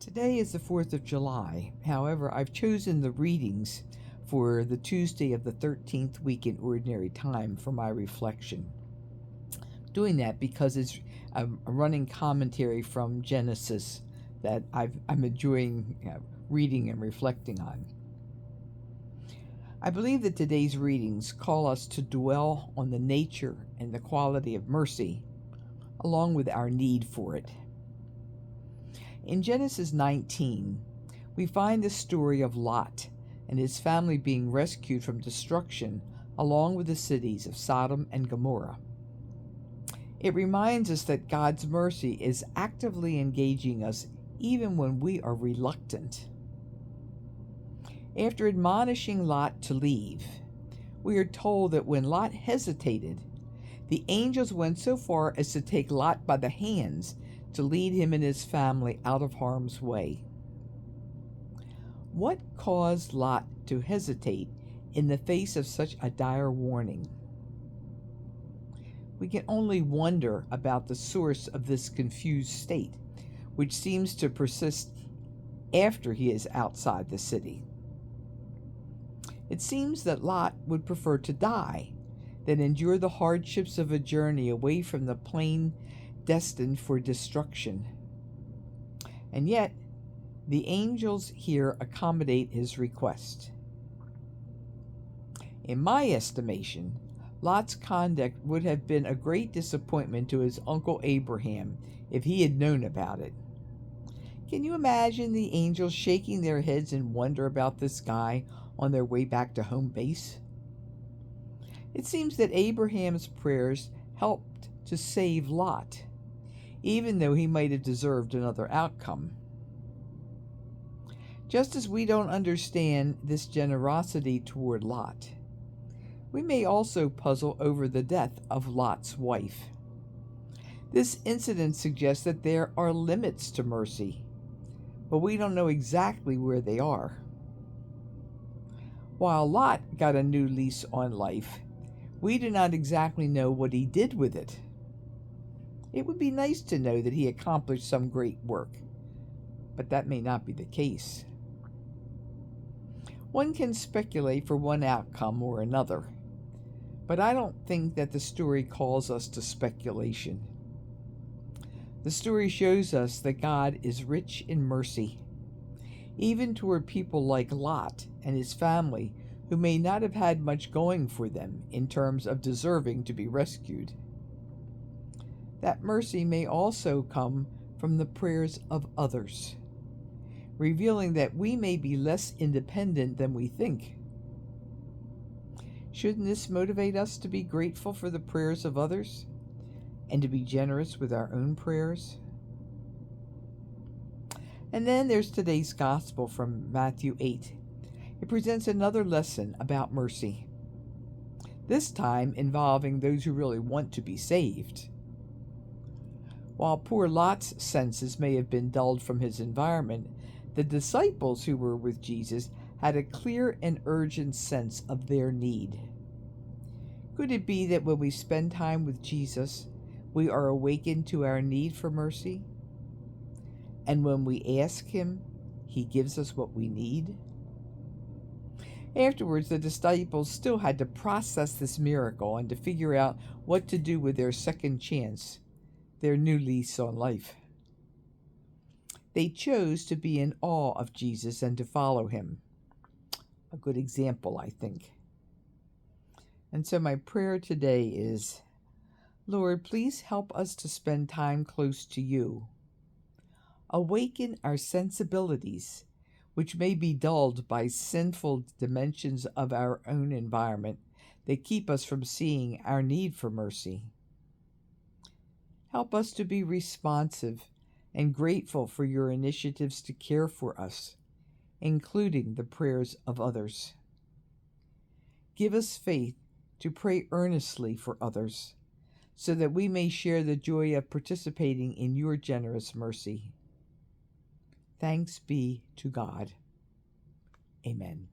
Today is the 4th of July. However, I've chosen the readings for the Tuesday of the 13th week in Ordinary Time for my reflection. Doing that because it's a running commentary from Genesis that I'm enjoying reading and reflecting on. I believe that today's readings call us to dwell on the nature and the quality of mercy, along with our need for it. In Genesis 19, we find the story of Lot and his family being rescued from destruction along with the cities of Sodom and Gomorrah. It reminds us that God's mercy is actively engaging us even when we are reluctant. After admonishing Lot to leave, we are told that when Lot hesitated, the angels went so far as to take Lot by the hands to lead him and his family out of harm's way. What caused Lot to hesitate in the face of such a dire warning? We can only wonder about the source of this confused state, which seems to persist after he is outside the city. It seems that Lot would prefer to die than endure the hardships of a journey away from the plain destined for destruction. And yet, the angels here accommodate his request. In my estimation, Lot's conduct would have been a great disappointment to his uncle Abraham if he had known about it. Can you imagine the angels shaking their heads in wonder about this guy on their way back to home base? It seems that Abraham's prayers helped to save Lot, even though he might have deserved another outcome. Just as we don't understand this generosity toward Lot, we may also puzzle over the death of Lot's wife. This incident suggests that there are limits to mercy, but we don't know exactly where they are. While Lot got a new lease on life, we do not exactly know what he did with it. It would be nice to know that he accomplished some great work, but that may not be the case. One can speculate for one outcome or another, but I don't think that the story calls us to speculation. The story shows us that God is rich in mercy, even toward people like Lot and his family, who may not have had much going for them in terms of deserving to be rescued. That mercy may also come from the prayers of others, revealing that we may be less independent than we think. Shouldn't this motivate us to be grateful for the prayers of others and to be generous with our own prayers? And then there's today's gospel from Matthew 8. It presents another lesson about mercy, this time involving those who really want to be saved. While poor Lot's senses may have been dulled from his environment, the disciples who were with Jesus had a clear and urgent sense of their need. Could it be that when we spend time with Jesus, we are awakened to our need for mercy? And when we ask Him, He gives us what we need? Afterwards, the disciples still had to process this miracle and to figure out what to do with their second chance, their new lease on life. They chose to be in awe of Jesus and to follow Him. A good example, I think. And so my prayer today is, Lord, please help us to spend time close to You. Awaken our sensibilities, which may be dulled by sinful dimensions of our own environment that keep us from seeing our need for mercy. Help us to be responsive and grateful for Your initiatives to care for us, including the prayers of others. Give us faith to pray earnestly for others, so that we may share the joy of participating in Your generous mercy. Thanks be to God. Amen.